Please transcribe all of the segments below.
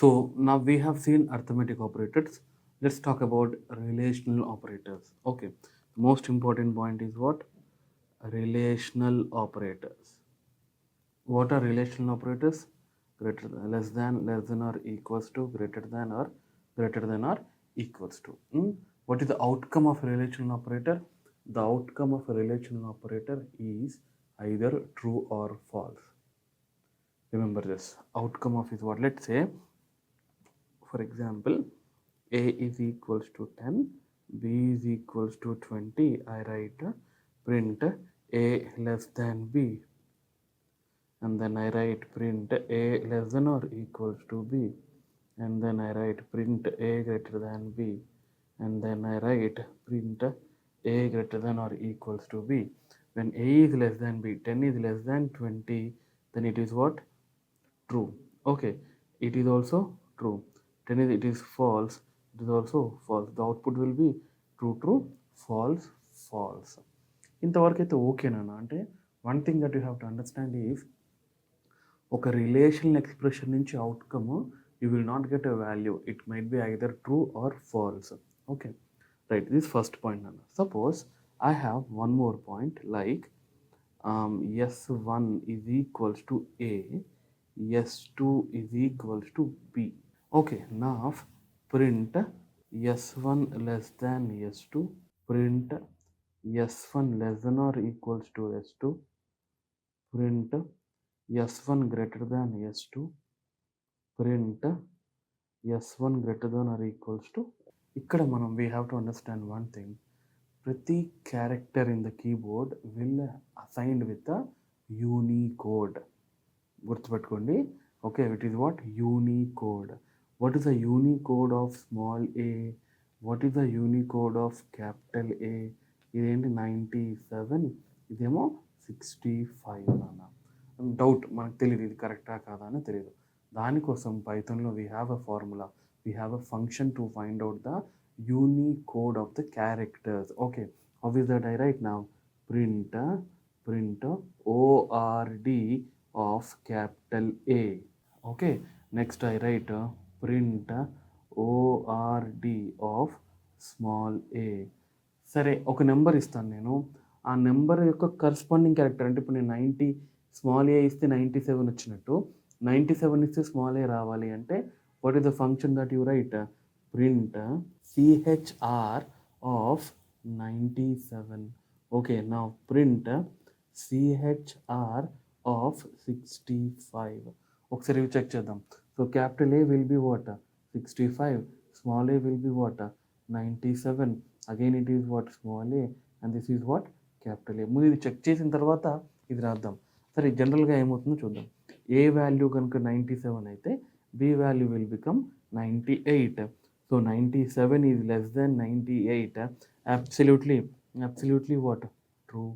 So now we have seen arithmetic operators. Let's talk about relational operators. Okay, the most important point is what? Relational operators. What are relational operators? Greater than, less than or equals to, greater than or equals to. What is the outcome of a relational operator? The outcome of a relational operator is either true or false. Remember this. Outcome of is what? Let's say, for example, a is equals to 10, b is equals to 20. I write print a less than b, and then I write print a less than or equals to b, and then I write print a greater than b, and then I write print a greater than or equals to b. When a is less than b, 10 is less than 20, then it is what? True. Okay, it is also true. 10 is, it is false, it is also false. The output will be true, true, false, false. ఇంతవరకు అయితే ఓకేనా అంటే one thing that you have to understand is ఒక relational expression నుంచి outcome you will not get a value. It might be either true or false. Okay, right. This first point అన్న. Suppose I have one more point like S1 is equals to A, S2 is equals to B. Okay, now print S1 less than S2, print S1 less than or equals to S2, print S1 greater than S2, print S1 greater than or equals to. ఇక్కడ మనం we have to understand one thing. ప్రతి character in the keyboard will assigned with a Unicode. గుర్తుపెట్టుకోండి. Okay, it is what? Unicode. What is the Unicode of small A? What is the Unicode of capital A? ఇదేంటి 97, ఇదేమో 65 అన్న. Doubt, మనకు తెలియదు ఇది కరెక్టా కాదా అని తెలియదు. దానికోసం పైథాన్లో we have a formula, we have a function to find out the Unicode of the characters. Okay, how is that I write now? Print ORD of capital A. Okay, next I write print ORD of small a. సరే, ఒక number ఇస్తాను నేను. ఆ number యొక్క corresponding character అంటే ఇప్పుడు నేను 90 small ఏ ఇస్తే 97 వచ్చినట్టు, 97 ఇస్తే స్మాల్ ఏ రావాలి అంటే what is the function that you right? Print CHR of 97. Okay, now print CHR of 65. ఒకసారి చెక్ చేద్దాం. So capital A will be what? 65. Small A will be what? 97. Again it is what? Small A. And this is what? Capital ఏ. ముందు ఇది check చేసిన తర్వాత ఇది రాద్దాం. సరే, జనరల్గా ఏమవుతుందో చూద్దాం. ఏ వాల్యూ కనుక 97 అయితే B value will become 98. So 97 is less than 98. Absolutely what? True.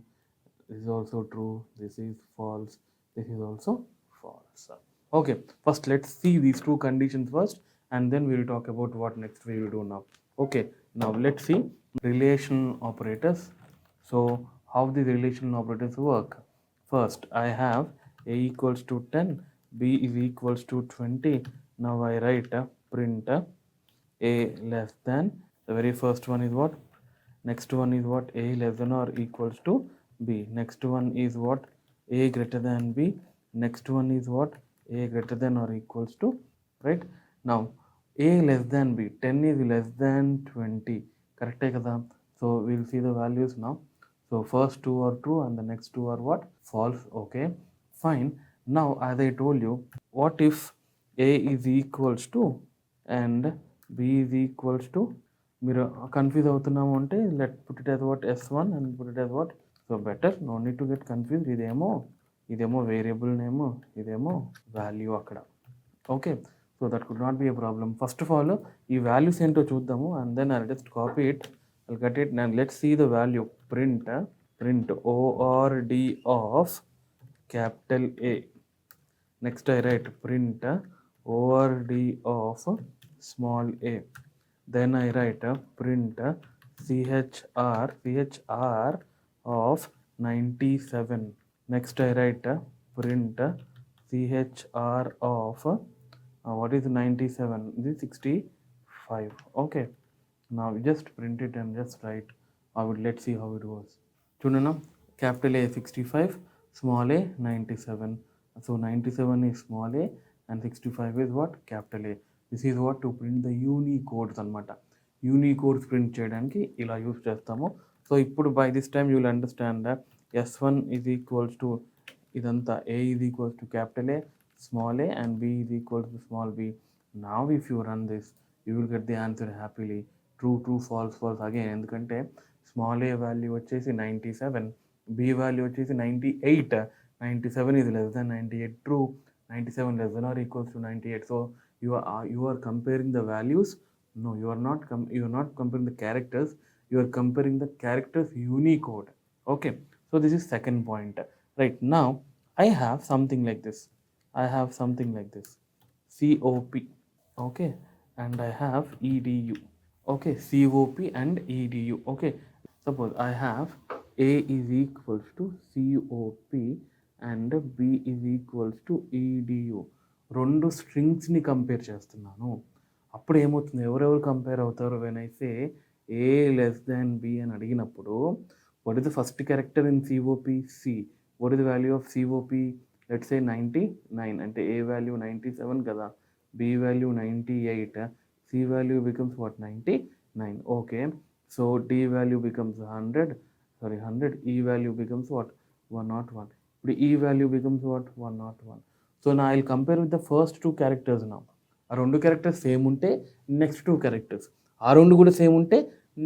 This is also true. This is false. This is also false. Okay, first let's see these two conditions first, and then we will talk about what next we will do now. Okay, now let's see relational operators. So how the relational operators work? First, I have a equals to 10, b is equals to 20. Now I write print a less than, the very first one is what? Next one is what? A less than or equals to b. Next one is what? A greater than b. Next one is what? A greater than or equals to, right? Now a less than b, 10 is less than 20, correct kada? So we'll see the values now. So first two are true and the next two are what? False. Okay, fine. Now as I told you, what if a is equals to and b is equals to, మీరు confuse అవుతున్నాము అంటే let put it as what? S1 and put it as what? So better, no need to get confuse. ఇదేమో variable name, ఇదేమో value అక్కడ. Okay, so that could not be a problem. First of all ఈ values ఏంటో చూద్దాము, and then I just copy it, I'll get it and let's see the value. Print ORD of capital A. Next I write print ORD of small a. Then I write print CHR of 97. Next I write print CHR of what is 97? This is 65. Okay, now just print it and just write. Let's see how it goes. చూడన్నా, capital A 65, small a 97. So 97 is small a and 65 is what? Capital A. This is what to print the Unicodes అనమాట. యూనికోడ్స్ print చేయడానికి ఇలా use చేస్తాము. So ఇప్పుడు by this time you will understand that S1 is equals to ఇదంతా A is equals to capital A, small a and B is equals to small b. Now if you run this, you will get the answer happily. True, true, false, false again. ఎందుకంటే small a value వచ్చేసి 97, b value వచ్చేసి 98, 97 is less than 98. True, 97 less than or equals to 98. So you are comparing the values. No, you are not comparing the characters. You are comparing the characters Unicode. Okay, so this is second point. Right, now I have something like this. COP. Okay, and I have EDU. Okay, COP and EDU. Okay, suppose I have A is equals to COP and B is equals to EDU. రెండు స్ట్రింగ్స్ని compare చేస్తున్నాను. అప్పుడు ఏమవుతుంది, ఎవరెవరు compare అవుతారు? When I say A less than B అని అడిగినప్పుడు what is the first character in COP? C. What is the value of COP? Let's say 99. అంటే A value 97 కదా, B value 98, C value becomes what? 99. Okay, so D value becomes 100. E value becomes what? 101. E value becomes what? 101. So now I'll compare with the first two characters now. ఆ రెండు characters same ఉంటే next two characters, ఆ రెండు కూడా same ఉంటే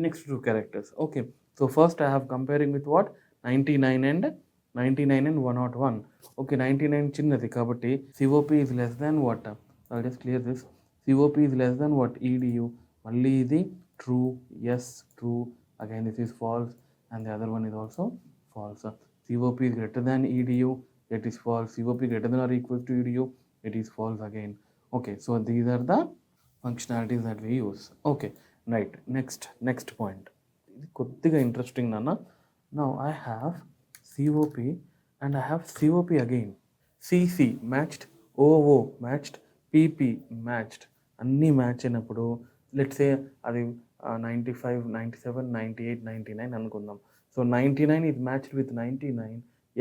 next two characters. Okay, so first I have comparing with what? 99 and 101. Okay, 99 చిన్నది కాబట్టి COP is less than what? I'll just clear this. COP is less than what? EDU. మళ్ళీ ఇది true, yes true. Again this is false and the other one is also false. COP is greater than EDU, it is false. COP greater than or equal to EDU, it is false again. Okay, so these are the functionalities that we use. Okay, right, next point. ఇది కొద్దిగా interesting నాన్న. Now I have COP and I have COP again. CC matched, OO matched, PP matched. అన్నీ match అయినప్పుడు let's say అది 95, 97, 98, 99 అనుకుందాం. So 99 is matched with 99,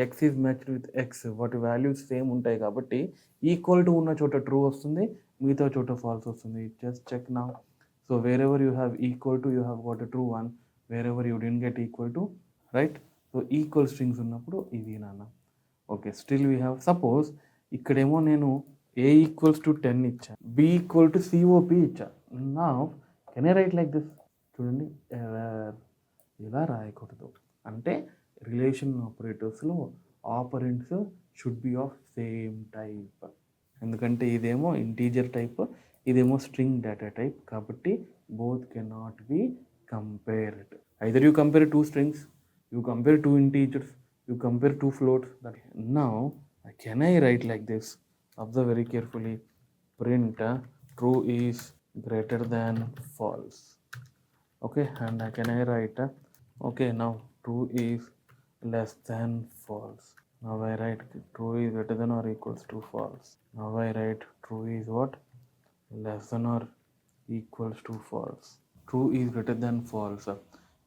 X is matched with X. వాటి values same ఉంటాయి కాబట్టి ఈక్వల్ టు ఉన్న చోట true వస్తుంది, మిగతా చోట ఫాల్స్ వస్తుంది. Just check now. So wherever you have equal to, you have got a true one. Wherever you don't get equal to, right? So equal strings ఉన్నప్పుడు ఇది నాన్న. Okay, still we have, suppose ఇక్కడేమో నేను A equals to 10 ఇచ్చా, B equal to COP ఇచ్చా. నా can I write like this? చూడండి, ఇలా రాయకూడదు. అంటే రిలేషన్ ఆపరేటర్స్లో operands should be of same type. ఎందుకంటే ఇదేమో ఇంటీజర్ టైప్, ఇదేమో స్ట్రింగ్ డేటా టైప్, కాబట్టి both cannot be compared. Either you compare two strings, you compare two integers, you compare two floats. Now can I write like this? Observe very carefully. Print true is greater than false. Okay, and can I write okay, now true is less than false. Now I write true is greater than or equals to false. Now I write true is what? Less than or equals to false. True is greater than false.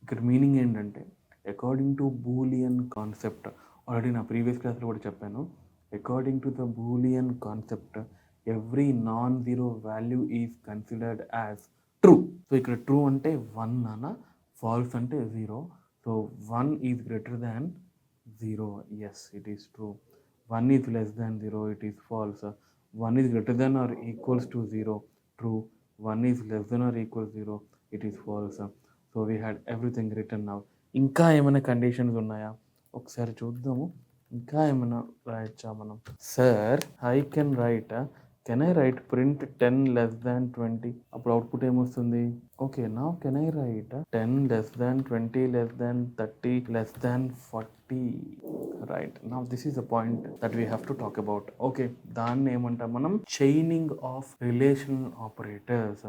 ఇక్కడ meaning ఏంటంటే according to Boolean concept, already నా previous క్లాస్లో కూడా చెప్పాను. According to the Boolean concept, every non zero value is considered as true. So ఇక్కడ true అంటే 1 నాన్న, false అంటే 0. So 1 is greater than 0, yes it is true. 1 is less than 0, it is false. 1 is greater than or equals to 0, true. 1 is less than or equals 0, it is falls. So we had everything return now. ఇంకా ఏమైనా conditions ఉన్నాయా ఒకసారి చూద్దాము. ఇంకా ఏమైనా రాయచ్చా మనం? Sir I can write, can I right print 10 less than 20? అప్పుడు output ఏమొస్తుంది? ఓకే, నా can I right 10 less than 20 less than 30 less than 40? Right, now this is the point that we have to talk about. Okay, దాన్ని ఏమంటాం మనం? Chaining of relational operators.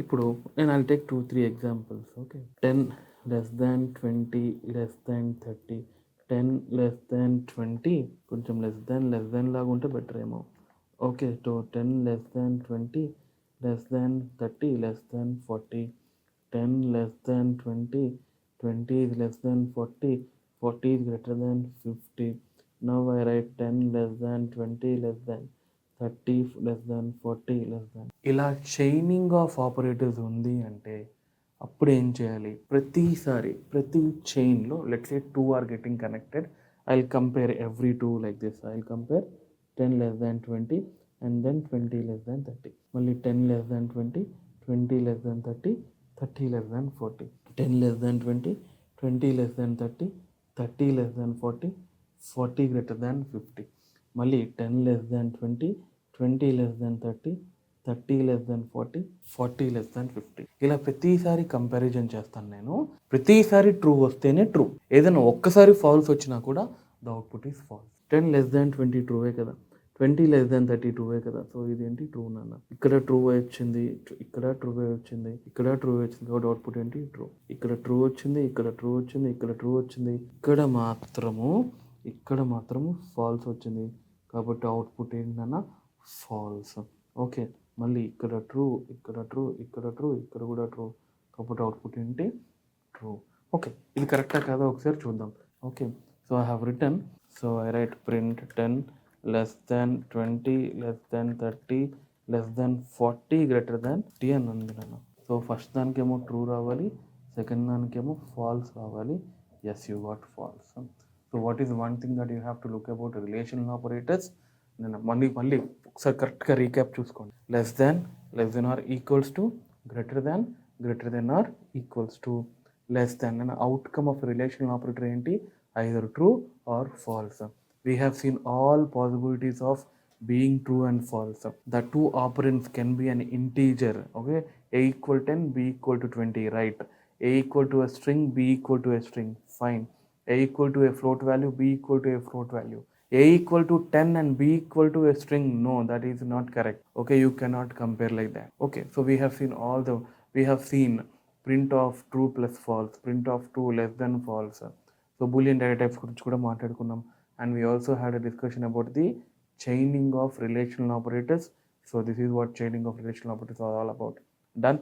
ఇప్పుడు నేను I'll take 2-3 examples. Okay, 10 less than 20 less than 30, 10 less than 20, కొంచెం less than లాగా ఉంటే better ఏమో. Okay, so 10 less than 20, less than 30, less than 40, 10 less than 20, 20 is less than 40, 40 is greater than 50. Now I write 10 less than 20, less than 30, less than 40, less than. ఇలా chaining of operators ఉంది అంటే అప్పుడు ఏం చేయాలి? ప్రతి చైన్లో let's say 2 are getting connected. I will compare every 2 like this. I will compare 10 less than 20 and then 20 less than 30. మళ్ళీ 10 less than 20, 20 less than 30, 30 less than 40. 10 less than 20, 20 less than 30, 30 less than 40, 40 greater than 50. మళ్ళీ 10 less than 20, 20 less than 30, 30 less than 40, 40 less than 50. ఇలా ప్రతిసారి comparison చేస్తాను నేను. ప్రతిసారి true వస్తేనే true. ఏదైనా ఒక్కసారి ఫాల్స్ వచ్చినా కూడా the output is false. 10 less than 20 true way కదా, 20 less than 30 ట్రూవే కదా. సో ఇదేంటి ట్రూ నాన్న. ఇక్కడ ట్రూ వచ్చింది, ఇక్కడ ట్రూ వచ్చింది, ఇక్కడ ట్రూ వచ్చింది, కాబట్టి అవుట్పుట్ ఏంటి ట్రూ. ఇక్కడ ట్రూ వచ్చింది, ఇక్కడ ట్రూ వచ్చింది, ఇక్కడ ట్రూ వచ్చింది, ఇక్కడ మాత్రము ఫాల్స్ వచ్చింది, కాబట్టి అవుట్పుట్ ఏంటన్నా ఫాల్స్. ఓకే, మళ్ళీ ఇక్కడ ట్రూ, ఇక్కడ ట్రూ, ఇక్కడ ట్రూ, ఇక్కడ కూడా ట్రూ, కాబట్టి అవుట్పుట్ ఏంటి ట్రూ. ఓకే, ఇది కరెక్టా కాదా ఒకసారి చూద్దాం. Okay, so I have return. So I right print 10 less than 20, less than 30, less than 40, greater than t అని ఉంది నాన్న. సో ఫస్ట్ దానికేమో ట్రూ రావాలి, సెకండ్ దానికేమో ఫాల్స్ రావాలి. Yes, you got false. So what is one thing that you have to look about relational operators? నేను మళ్ళీ ఒకసారి కరెక్ట్గా రీక్యాప్ చూసుకోండి. Less than or equals to, greater than or equals to, less than. And outcome of relational operator ఏంటి? Either true or false. We have seen all possibilities of being true and false. The two operands can be an integer. Okay, a equal 10, b equal to 20, right? A equal to a string, b equal to a string, fine. A equal to a float value, b equal to a float value. A equal to 10 and b equal to a string, no, that is not correct. Okay, you cannot compare like that. Okay, so we have seen print of true plus false, print of true less than false. So boolean data types గురించి కూడా మాట్లాడుకున్నాం. And we also had a discussion about the chaining of relational operators. So this is what chaining of relational operators are all about. Done.